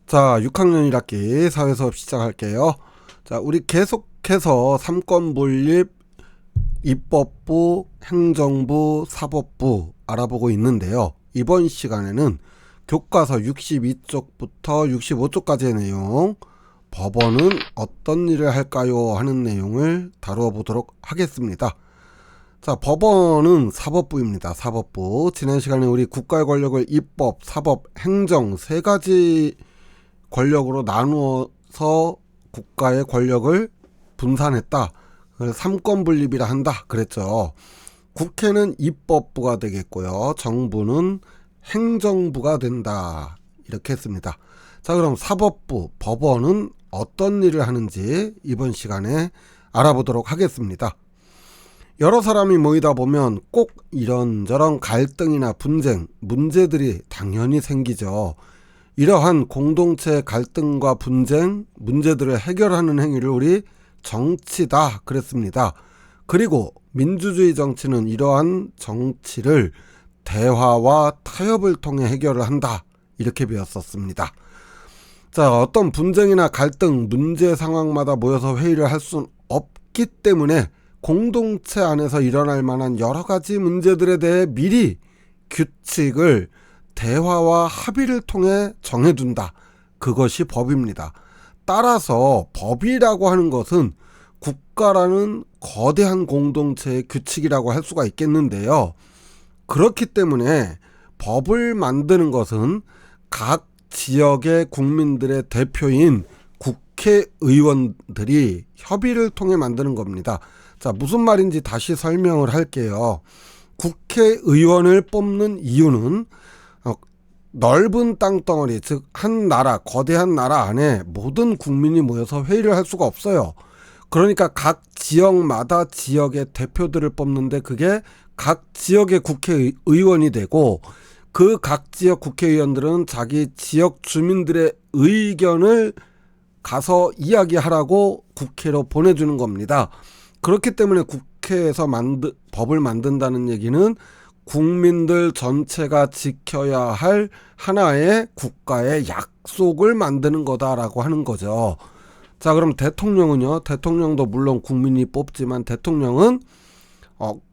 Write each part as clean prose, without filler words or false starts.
자, 6학년 1학기 사회수업 시작할게요. 자, 우리 계속해서 삼권분립, 입법부, 행정부, 사법부 알아보고 있는데요. 이번 시간에는 교과서 62쪽부터 65쪽까지의 내용, 법원은 어떤 일을 할까요? 하는 내용을 다루어 보도록 하겠습니다. 자, 법원은 사법부입니다. 사법부. 지난 시간에 우리 국가의 권력을 입법, 사법, 행정 세 가지 권력으로 나누어서 국가의 권력을 분산했다. 그걸 삼권분립이라 한다 그랬죠. 국회는 입법부가 되겠고요. 정부는 행정부가 된다. 이렇게 했습니다. 자, 그럼 사법부, 법원은 어떤 일을 하는지 이번 시간에 알아보도록 하겠습니다. 여러 사람이 모이다 보면 꼭 이런저런 갈등이나 분쟁, 문제들이 당연히 생기죠. 이러한 공동체 갈등과 분쟁, 문제들을 해결하는 행위를 우리 정치다 그랬습니다. 그리고 민주주의 정치는 이러한 정치를 대화와 타협을 통해 해결을 한다. 이렇게 배웠었습니다. 자, 어떤 분쟁이나 갈등, 문제 상황마다 모여서 회의를 할 수는 없기 때문에 공동체 안에서 일어날 만한 여러 가지 문제들에 대해 미리 규칙을 대화와 합의를 통해 정해둔다. 그것이 법입니다. 따라서 법이라고 하는 것은 국가라는 거대한 공동체의 규칙이라고 할 수가 있겠는데요. 그렇기 때문에 법을 만드는 것은 각 지역의 국민들의 대표인 국회의원들이 협의를 통해 만드는 겁니다. 자, 무슨 말인지 다시 설명을 할게요. 국회의원을 뽑는 이유는 넓은 땅덩어리, 즉 한 나라, 거대한 나라 안에 모든 국민이 모여서 회의를 할 수가 없어요. 그러니까 각 지역마다 지역의 대표들을 뽑는데 그게 각 지역의 국회의원이 되고 그 각 지역 국회의원들은 자기 지역 주민들의 의견을 가서 이야기하라고 국회로 보내주는 겁니다. 그렇기 때문에 국회에서 법을 만든다는 얘기는 국민들 전체가 지켜야 할 하나의 국가의 약속을 만드는 거다라고 하는 거죠. 자, 그럼 대통령은요. 대통령도 물론 국민이 뽑지만 대통령은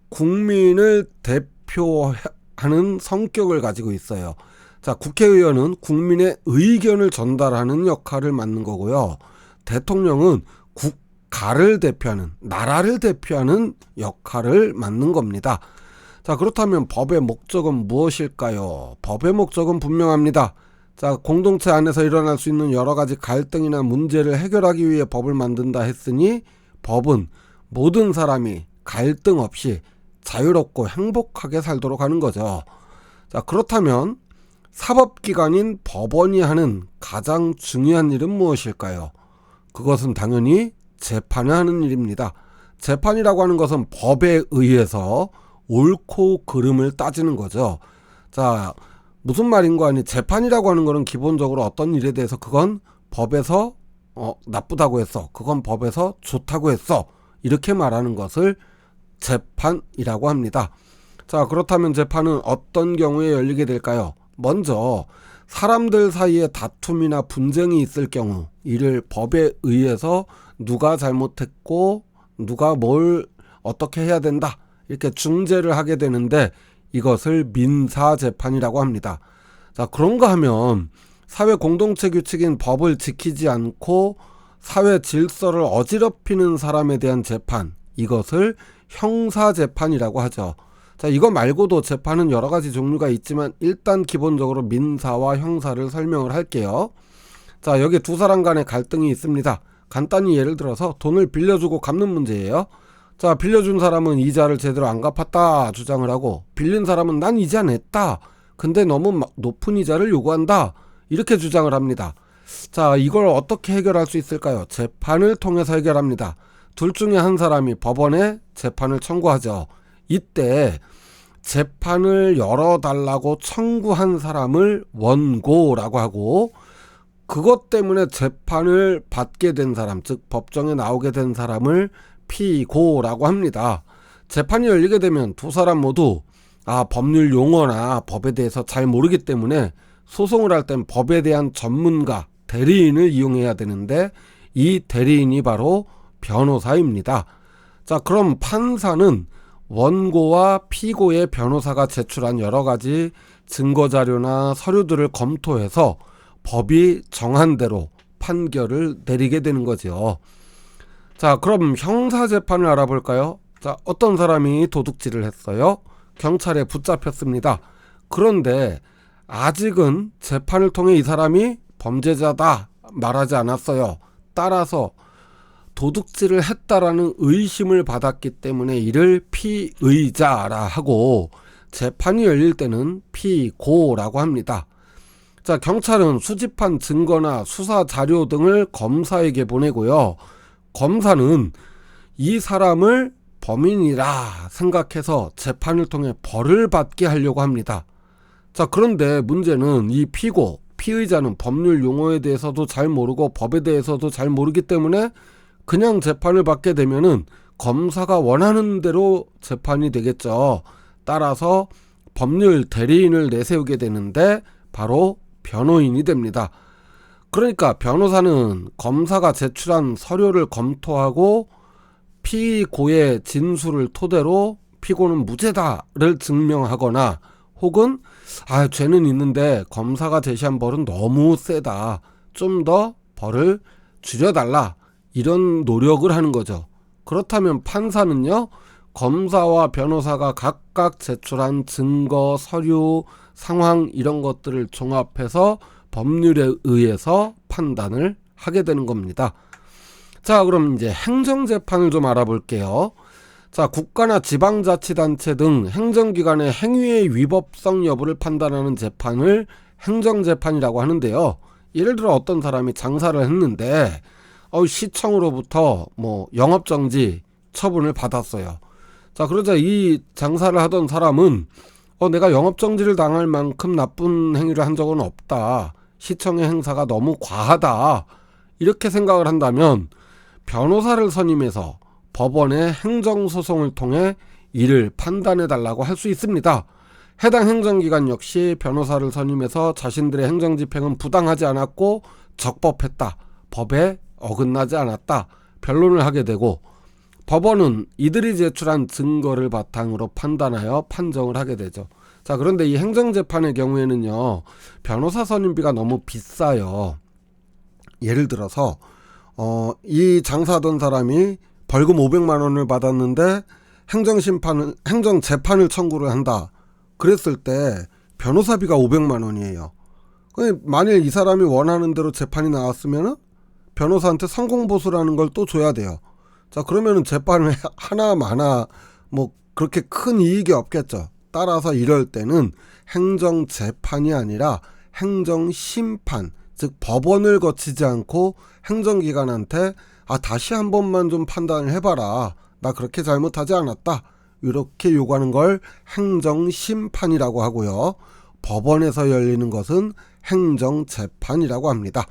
국민을 대표하는 성격을 가지고 있어요. 자, 국회의원은 국민의 의견을 전달하는 역할을 맡는 거고요. 대통령은 국가를 대표하는, 나라를 대표하는 역할을 맡는 겁니다. 자, 그렇다면 법의 목적은 무엇일까요? 법의 목적은 분명합니다. 자, 공동체 안에서 일어날 수 있는 여러 가지 갈등이나 문제를 해결하기 위해 법을 만든다 했으니 법은 모든 사람이 갈등 없이 자유롭고 행복하게 살도록 하는 거죠. 자, 그렇다면 사법기관인 법원이 하는 가장 중요한 일은 무엇일까요? 그것은 당연히 재판을 하는 일입니다. 재판이라고 하는 것은 법에 의해서 옳고 그름을 따지는 거죠. 자, 무슨 말인가 하니 재판이라고 하는 거는 기본적으로 어떤 일에 대해서 그건 법에서 나쁘다고 했어. 그건 법에서 좋다고 했어. 이렇게 말하는 것을 재판이라고 합니다. 자, 그렇다면 재판은 어떤 경우에 열리게 될까요? 먼저 사람들 사이에 다툼이나 분쟁이 있을 경우 이를 법에 의해서 누가 잘못했고 누가 뭘 어떻게 해야 된다. 이렇게 중재를 하게 되는데 이것을 민사재판이라고 합니다. 자, 그런가 하면 사회 공동체 규칙인 법을 지키지 않고 사회 질서를 어지럽히는 사람에 대한 재판, 이것을 형사재판이라고 하죠. 자, 이거 말고도 재판은 여러 가지 종류가 있지만 일단 기본적으로 민사와 형사를 설명을 할게요. 자, 여기 두 사람 간의 갈등이 있습니다. 간단히 예를 들어서 돈을 빌려주고 갚는 문제예요. 자, 빌려준 사람은 이자를 제대로 안 갚았다 주장을 하고 빌린 사람은 난 이자 냈다. 근데 너무 높은 이자를 요구한다. 이렇게 주장을 합니다. 자, 이걸 어떻게 해결할 수 있을까요? 재판을 통해서 해결합니다. 둘 중에 한 사람이 법원에 재판을 청구하죠. 이때 재판을 열어달라고 청구한 사람을 원고라고 하고 그것 때문에 재판을 받게 된 사람, 즉 법정에 나오게 된 사람을 피고라고 합니다. 재판이 열리게 되면 두 사람 모두 법률 용어나 법에 대해서 잘 모르기 때문에 소송을 할 땐 법에 대한 전문가, 대리인을 이용해야 되는데 이 대리인이 바로 변호사입니다. 자, 그럼 판사는 원고와 피고의 변호사가 제출한 여러 가지 증거자료나 서류들을 검토해서 법이 정한 대로 판결을 내리게 되는 거죠. 자, 그럼 형사재판을 알아볼까요? 자, 어떤 사람이 도둑질을 했어요. 경찰에 붙잡혔습니다. 그런데 아직은 재판을 통해 이 사람이 범죄자다 말하지 않았어요. 따라서 도둑질을 했다라는 의심을 받았기 때문에 이를 피의자라 하고 재판이 열릴 때는 피고라고 합니다. 자, 경찰은 수집한 증거나 수사 자료 등을 검사에게 보내고요. 검사는 이 사람을 범인이라 생각해서 재판을 통해 벌을 받게 하려고 합니다. 자, 그런데 문제는 이 피의자는 법률 용어에 대해서도 잘 모르고 법에 대해서도 잘 모르기 때문에 그냥 재판을 받게 되면은 검사가 원하는 대로 재판이 되겠죠. 따라서 법률 대리인을 내세우게 되는데 바로 변호인이 됩니다. 그러니까 변호사는 검사가 제출한 서류를 검토하고 피고의 진술을 토대로 피고는 무죄다를 증명하거나 혹은 죄는 있는데 검사가 제시한 벌은 너무 세다, 좀 더 벌을 줄여달라, 이런 노력을 하는 거죠. 그렇다면 판사는요, 검사와 변호사가 각각 제출한 증거, 서류, 상황 이런 것들을 종합해서 법률에 의해서 판단을 하게 되는 겁니다. 자, 그럼 이제 행정재판을 좀 알아볼게요. 자, 국가나 지방자치단체 등 행정기관의 행위의 위법성 여부를 판단하는 재판을 행정재판이라고 하는데요. 예를 들어 어떤 사람이 장사를 했는데 시청으로부터 영업정지 처분을 받았어요. 자, 그러자 이 장사를 하던 사람은 내가 영업정지를 당할 만큼 나쁜 행위를 한 적은 없다, 시청의 행사가 너무 과하다, 이렇게 생각을 한다면 변호사를 선임해서 법원에 행정소송을 통해 이를 판단해 달라고 할 수 있습니다. 해당 행정기관 역시 변호사를 선임해서 자신들의 행정집행은 부당하지 않았고 적법했다, 법에 어긋나지 않았다, 변론을 하게 되고 법원은 이들이 제출한 증거를 바탕으로 판단하여 판정을 하게 되죠. 자, 그런데 이 행정재판의 경우에는요, 변호사 선임비가 너무 비싸요. 예를 들어서 이 장사하던 사람이 벌금 500만 원을 받았는데 행정재판을 청구를 한다 그랬을 때 변호사비가 500만 원이에요. 만일 이 사람이 원하는 대로 재판이 나왔으면 변호사한테 성공보수라는 걸 또 줘야 돼요. 자, 그러면은 재판을 하나마나 그렇게 큰 이익이 없겠죠. 따라서 이럴 때는 행정재판이 아니라 행정심판, 즉 법원을 거치지 않고 행정기관한테 다시 한 번만 좀 판단을 해봐라, 나 그렇게 잘못하지 않았다, 이렇게 요구하는 걸 행정심판이라고 하고요. 법원에서 열리는 것은 행정재판이라고 합니다.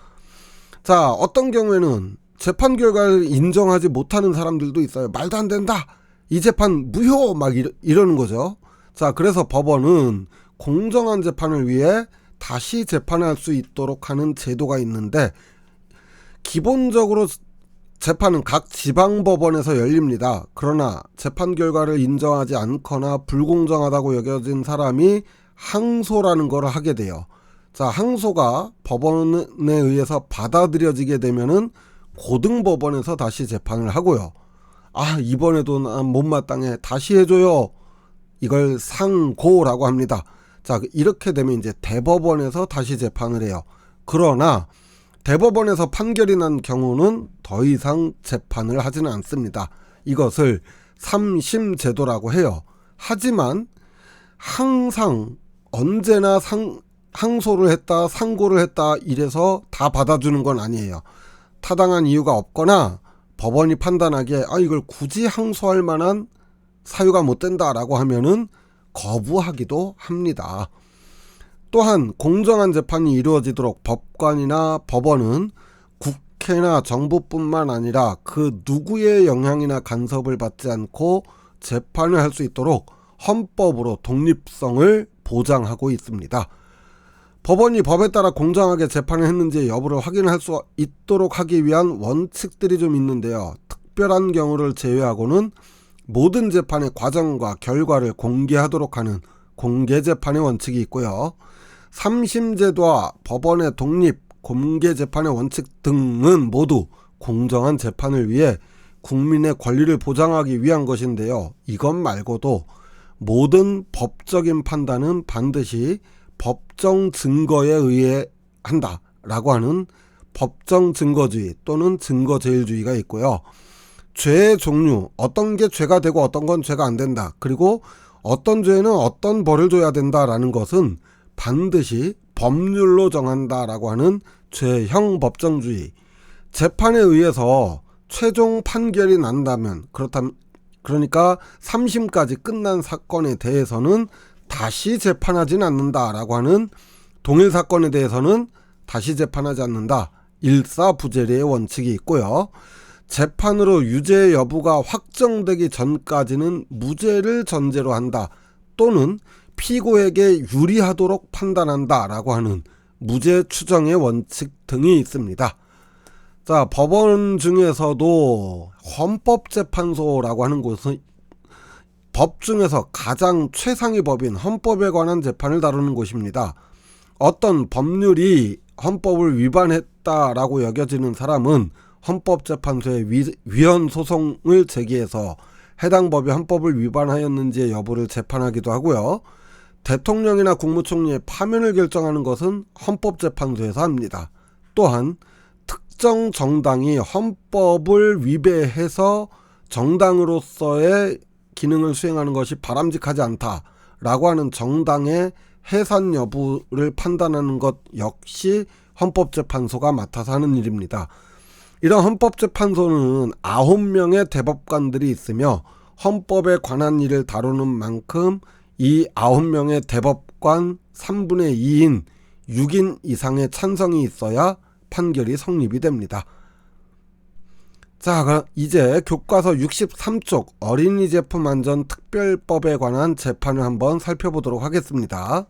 자, 어떤 경우에는 재판 결과를 인정하지 못하는 사람들도 있어요. 말도 안 된다, 이 재판 무효, 막 이러는 거죠. 자, 그래서 법원은 공정한 재판을 위해 다시 재판할 수 있도록 하는 제도가 있는데, 기본적으로 재판은 각 지방법원에서 열립니다. 그러나 재판 결과를 인정하지 않거나 불공정하다고 여겨진 사람이 항소라는 걸 하게 돼요. 자, 항소가 법원에 의해서 받아들여지게 되면은 고등법원에서 다시 재판을 하고요. 이번에도 난 못마땅해, 다시 해줘요, 이걸 상고라고 합니다. 자, 이렇게 되면 이제 대법원에서 다시 재판을 해요. 그러나 대법원에서 판결이 난 경우는 더 이상 재판을 하지는 않습니다. 이것을 3심 제도라고 해요. 하지만 항상 언제나 항소를 했다, 상고를 했다 이래서 다 받아주는 건 아니에요. 타당한 이유가 없거나 법원이 판단하기에 이걸 굳이 항소할 만한 사유가 못 된다라고 하면은 거부하기도 합니다. 또한 공정한 재판이 이루어지도록 법관이나 법원은 국회나 정부뿐만 아니라 그 누구의 영향이나 간섭을 받지 않고 재판을 할 수 있도록 헌법으로 독립성을 보장하고 있습니다. 법원이 법에 따라 공정하게 재판을 했는지 여부를 확인할 수 있도록 하기 위한 원칙들이 좀 있는데요. 특별한 경우를 제외하고는 모든 재판의 과정과 결과를 공개하도록 하는 공개재판의 원칙이 있고요. 3심 제도와 법원의 독립, 공개재판의 원칙 등은 모두 공정한 재판을 위해 국민의 권리를 보장하기 위한 것인데요. 이것 말고도 모든 법적인 판단은 반드시 법정 증거에 의해 한다라고 하는 법정 증거주의 또는 증거제일주의가 있고요. 죄의 종류, 어떤 게 죄가 되고 어떤 건 죄가 안 된다. 그리고 어떤 죄는 어떤 벌을 줘야 된다라는 것은 반드시 법률로 정한다라고 하는 죄형 법정주의. 재판에 의해서 최종 판결이 난다면 그러니까 3심까지 끝난 사건에 대해서는 다시 재판하진 않는다라고 하는 동일 사건에 대해서는 다시 재판하지 않는다. 일사부재리의 원칙이 있고요. 재판으로 유죄 여부가 확정되기 전까지는 무죄를 전제로 한다. 또는 피고에게 유리하도록 판단한다라고 하는 무죄 추정의 원칙 등이 있습니다. 자, 법원 중에서도 헌법재판소라고 하는 곳은 법 중에서 가장 최상위 법인 헌법에 관한 재판을 다루는 곳입니다. 어떤 법률이 헌법을 위반했다라고 여겨지는 사람은 헌법재판소에 위헌 소송을 제기해서 해당 법이 헌법을 위반하였는지의 여부를 재판하기도 하고요. 대통령이나 국무총리의 파면을 결정하는 것은 헌법재판소에서 합니다. 또한 특정 정당이 헌법을 위배해서 정당으로서의 기능을 수행하는 것이 바람직하지 않다라고 하는 정당의 해산 여부를 판단하는 것 역시 헌법재판소가 맡아서 하는 일입니다. 이런 헌법재판소는 9명의 대법관들이 있으며 헌법에 관한 일을 다루는 만큼 이 9명의 대법관 3분의 2인 6인 이상의 찬성이 있어야 판결이 성립이 됩니다. 자, 그럼 이제 교과서 63쪽 어린이 제품 안전 특별법에 관한 재판을 한번 살펴보도록 하겠습니다.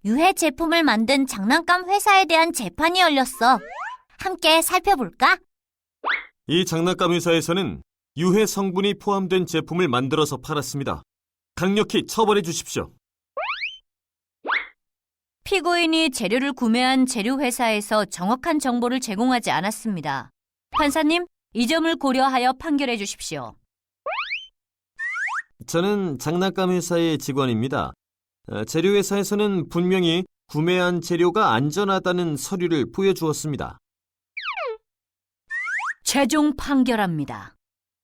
유해 제품을 만든 장난감 회사에 대한 재판이 열렸어. 함께 살펴볼까? 이 장난감 회사에서는 유해 성분이 포함된 제품을 만들어서 팔았습니다. 강력히 처벌해 주십시오. 피고인이 재료를 구매한 재료 회사에서 정확한 정보를 제공하지 않았습니다. 판사님, 이 점을 고려하여 판결해 주십시오. 저는 장난감 회사의 직원입니다. 재료 회사에서는 분명히 구매한 재료가 안전하다는 서류를 보여주었습니다. 최종 판결합니다.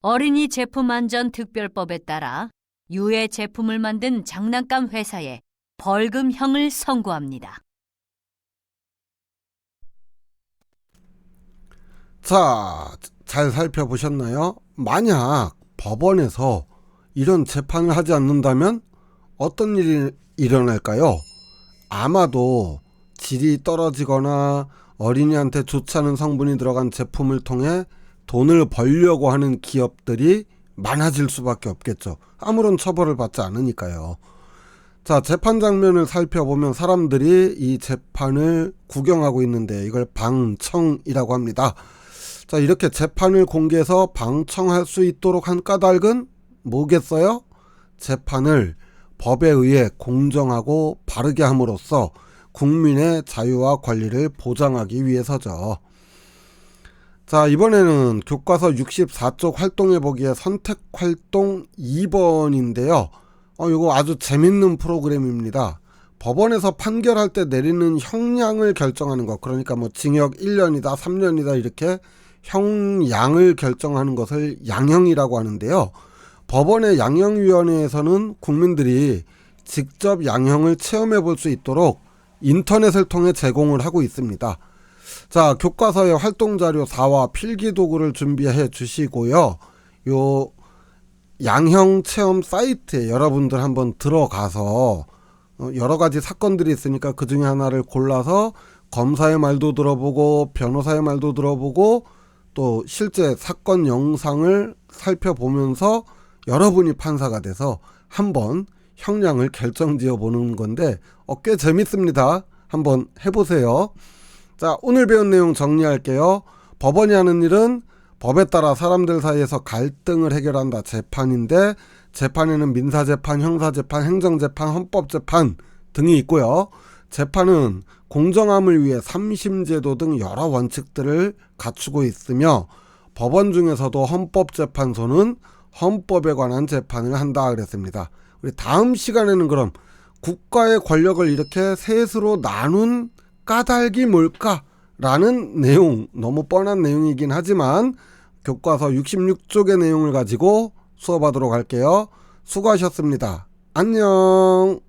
어린이 제품 안전 특별법에 따라 유해 제품을 만든 장난감 회사에 벌금형을 선고합니다. 자, 잘 살펴보셨나요? 만약 법원에서 이런 재판을 하지 않는다면 어떤 일이 일어날까요? 아마도 질이 떨어지거나 어린이한테 좋지 않은 성분이 들어간 제품을 통해 돈을 벌려고 하는 기업들이 많아질 수밖에 없겠죠. 아무런 처벌을 받지 않으니까요. 자, 재판 장면을 살펴보면 사람들이 이 재판을 구경하고 있는데 이걸 방청이라고 합니다. 자, 이렇게 재판을 공개해서 방청할 수 있도록 한 까닭은 뭐겠어요? 재판을 법에 의해 공정하고 바르게 함으로써 국민의 자유와 권리를 보장하기 위해서죠. 자, 이번에는 교과서 64쪽 활동해보기에 선택활동 2번인데요. 이거 아주 재밌는 프로그램입니다. 법원에서 판결할 때 내리는 형량을 결정하는 것, 그러니까 뭐 징역 1년이다 3년이다 이렇게 형량을 결정하는 것을 양형이라고 하는데요. 법원의 양형위원회에서는 국민들이 직접 양형을 체험해 볼 수 있도록 인터넷을 통해 제공을 하고 있습니다. 자, 교과서의 활동자료 4와 필기도구를 준비해 주시고요. 요 양형 체험 사이트에 여러분들 한번 들어가서 여러 가지 사건들이 있으니까 그 중에 하나를 골라서 검사의 말도 들어보고 변호사의 말도 들어보고 또 실제 사건 영상을 살펴보면서 여러분이 판사가 돼서 한번 형량을 결정지어 보는 건데 꽤 재밌습니다. 한번 해보세요. 자, 오늘 배운 내용 정리할게요. 법원이 하는 일은 법에 따라 사람들 사이에서 갈등을 해결한다. 재판인데 재판에는 민사재판, 형사재판, 행정재판, 헌법재판 등이 있고요. 재판은 공정함을 위해 삼심제도 등 여러 원칙들을 갖추고 있으며 법원 중에서도 헌법재판소는 헌법에 관한 재판을 한다 그랬습니다. 우리 다음 시간에는 그럼 국가의 권력을 이렇게 셋으로 나눈 까닭이 뭘까라는 내용, 너무 뻔한 내용이긴 하지만 교과서 66쪽의 내용을 가지고 수업하도록 할게요. 수고하셨습니다. 안녕.